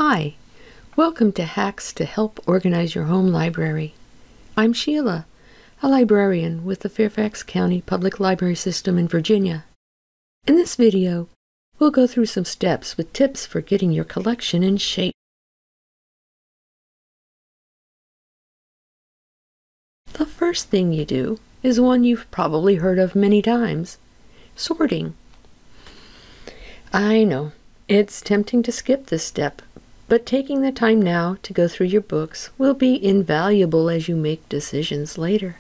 Hi, welcome to Hacks to Help Organize Your Home Library. I'm Sheila, a librarian with the Fairfax County Public Library System in Virginia. In this video, we'll go through some steps with tips for getting your collection in shape. The first thing you do is one you've probably heard of many times: sorting. I know, it's tempting to skip this step, but taking the time now to go through your books will be invaluable as you make decisions later.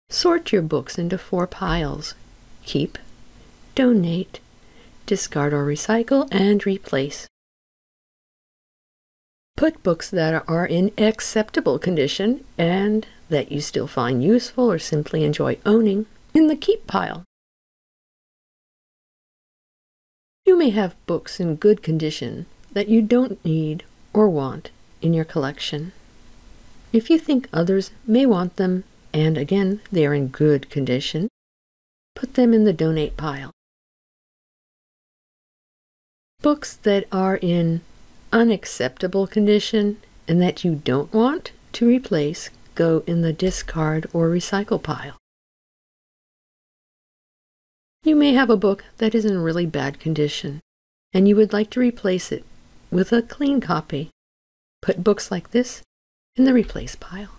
Sort your books into 4 piles: keep, donate, discard or recycle, and replace. Put books that are in acceptable condition and that you still find useful or simply enjoy owning in the keep pile. You may have books in good condition that you don't need or want in your collection. If you think others may want them, and again, they are in good condition, put them in the donate pile. Books that are in unacceptable condition and that you don't want to replace go in the discard or recycle pile. You may have a book that is in really bad condition, and you would like to replace it with a clean copy. Put books like this in the replace pile.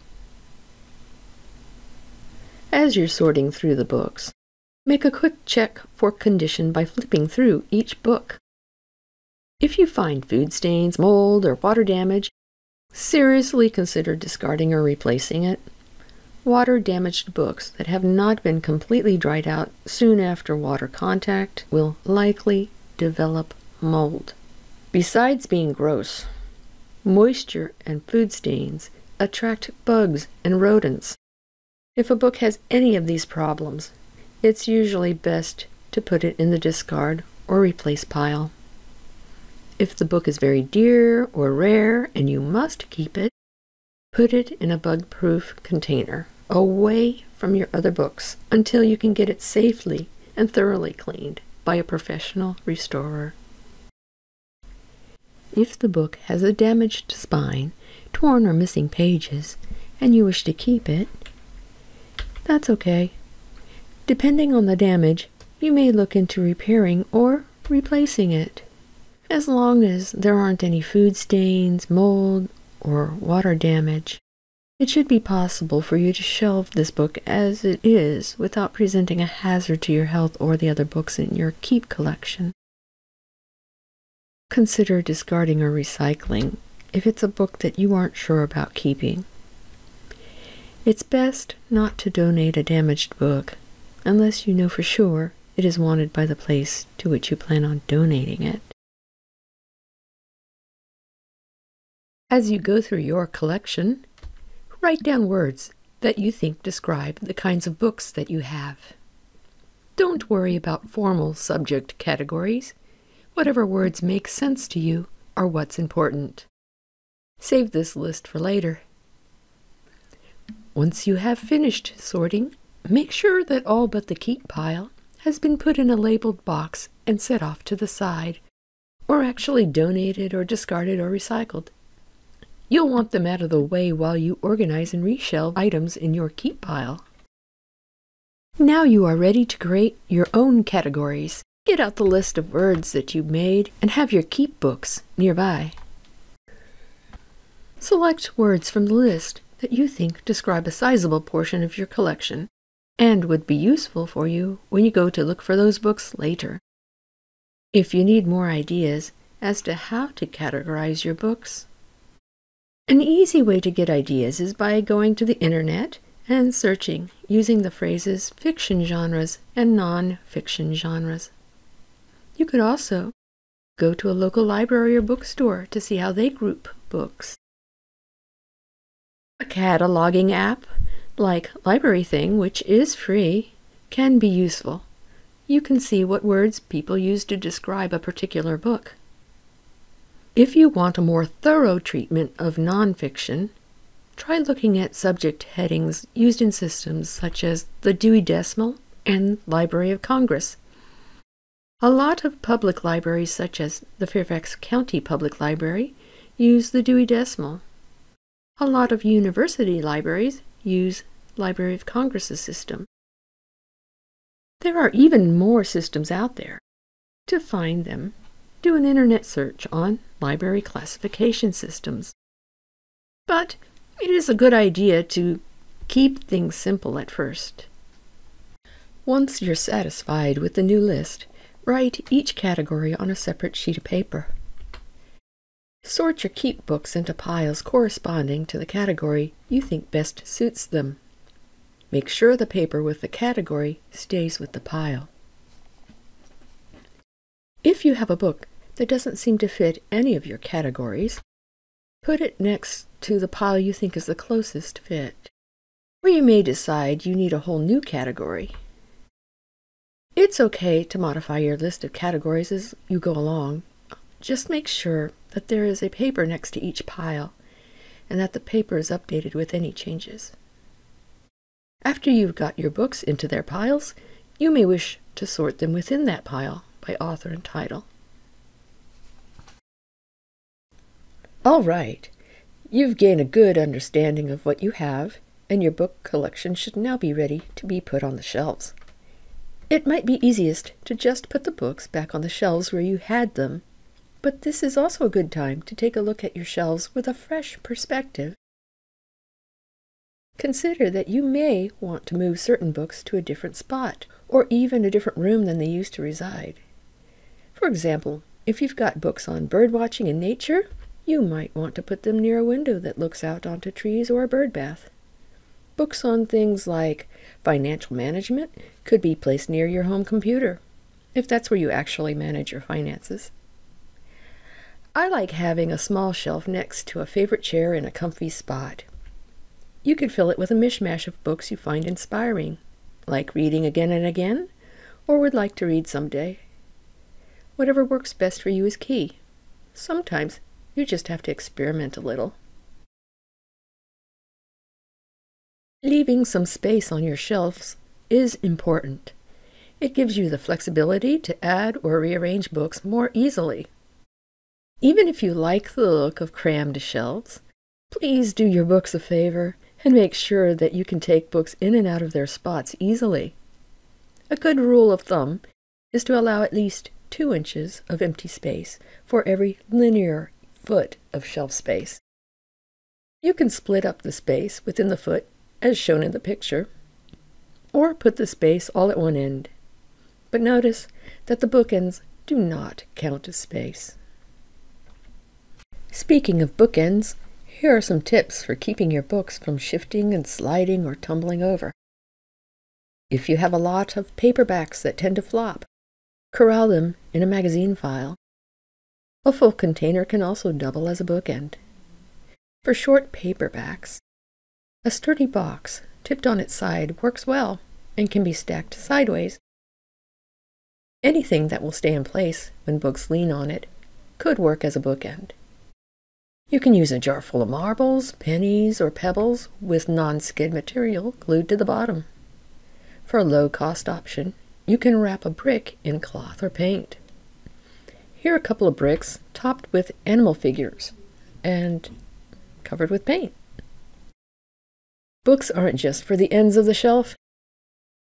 As you're sorting through the books, make a quick check for condition by flipping through each book. If you find food stains, mold, or water damage, seriously consider discarding or replacing it. Water-damaged books that have not been completely dried out soon after water contact will likely develop mold. Besides being gross, moisture and food stains attract bugs and rodents. If a book has any of these problems, it's usually best to put it in the discard or replace pile. If the book is very dear or rare and you must keep it, put it in a bug-proof container away from your other books until you can get it safely and thoroughly cleaned by a professional restorer. If the book has a damaged spine, torn or missing pages, and you wish to keep it, that's okay. Depending on the damage, you may look into repairing or replacing it. As long as there aren't any food stains, mold, or water damage, it should be possible for you to shelve this book as it is without presenting a hazard to your health or the other books in your keep collection. Consider discarding or recycling if it's a book that you aren't sure about keeping. It's best not to donate a damaged book unless you know for sure it is wanted by the place to which you plan on donating it. As you go through your collection, write down words that you think describe the kinds of books that you have. Don't worry about formal subject categories. Whatever words make sense to you are what's important. Save this list for later. Once you have finished sorting, make sure that all but the keep pile has been put in a labeled box and set off to the side, or actually donated or discarded or recycled. You'll want them out of the way while you organize and reshelve items in your keep pile. Now you are ready to create your own categories. Get out the list of words that you made and have your keep books nearby. Select words from the list that you think describe a sizable portion of your collection and would be useful for you when you go to look for those books later. If you need more ideas as to how to categorize your books, an easy way to get ideas is by going to the internet and searching using the phrases fiction genres and non-fiction genres. You could also go to a local library or bookstore to see how they group books. A cataloging app like LibraryThing, which is free, can be useful. You can see what words people use to describe a particular book. If you want a more thorough treatment of nonfiction, try looking at subject headings used in systems such as the Dewey Decimal and Library of Congress. A lot of public libraries, such as the Fairfax County Public Library, use the Dewey Decimal. A lot of university libraries use Library of Congress's system. There are even more systems out there. To find them, do an internet search on library classification systems. But it is a good idea to keep things simple at first. Once you're satisfied with the new list, write each category on a separate sheet of paper. Sort your keep books into piles corresponding to the category you think best suits them. Make sure the paper with the category stays with the pile. If you have a book that doesn't seem to fit any of your categories, put it next to the pile you think is the closest fit. Or you may decide you need a whole new category. It's okay to modify your list of categories as you go along. Just make sure that there is a paper next to each pile and that the paper is updated with any changes. After you've got your books into their piles, you may wish to sort them within that pile by author and title. All right, you've gained a good understanding of what you have, and your book collection should now be ready to be put on the shelves. It might be easiest to just put the books back on the shelves where you had them, but this is also a good time to take a look at your shelves with a fresh perspective. Consider that you may want to move certain books to a different spot, or even a different room than they used to reside. For example, if you've got books on birdwatching and nature, you might want to put them near a window that looks out onto trees or a bird bath. Books on things like financial management could be placed near your home computer, if that's where you actually manage your finances. I like having a small shelf next to a favorite chair in a comfy spot. You could fill it with a mishmash of books you find inspiring, like reading again and again, or would like to read someday. Whatever works best for you is key. Sometimes you just have to experiment a little. Leaving some space on your shelves is important. It gives you the flexibility to add or rearrange books more easily. Even if you like the look of crammed shelves, please do your books a favor and make sure that you can take books in and out of their spots easily. A good rule of thumb is to allow at least 2 inches of empty space for every linear foot of shelf space. You can split up the space within the foot, as shown in the picture, or put the space all at one end. But notice that the bookends do not count as space. Speaking of bookends, here are some tips for keeping your books from shifting and sliding or tumbling over. If you have a lot of paperbacks that tend to flop, corral them in a magazine file. A full container can also double as a bookend. For short paperbacks, a sturdy box tipped on its side works well and can be stacked sideways. Anything that will stay in place when books lean on it could work as a bookend. You can use a jar full of marbles, pennies, or pebbles with non-skid material glued to the bottom. For a low-cost option, you can wrap a brick in cloth or paint. Here are a couple of bricks topped with animal figures and covered with paint. Books aren't just for the ends of the shelf.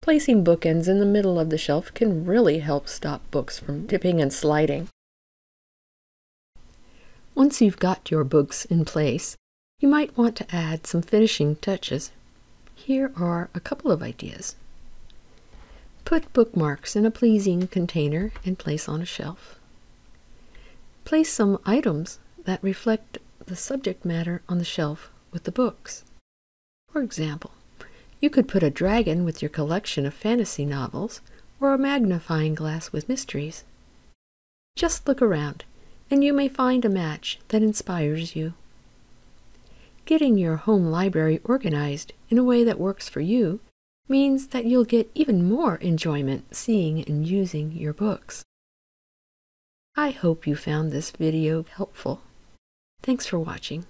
Placing bookends in the middle of the shelf can really help stop books from tipping and sliding. Once you've got your books in place, you might want to add some finishing touches. Here are a couple of ideas. Put bookmarks in a pleasing container and place on a shelf. Place some items that reflect the subject matter on the shelf with the books. For example, you could put a dragon with your collection of fantasy novels or a magnifying glass with mysteries. Just look around, and you may find a match that inspires you. Getting your home library organized in a way that works for you means that you'll get even more enjoyment seeing and using your books. I hope you found this video helpful. Thanks for watching.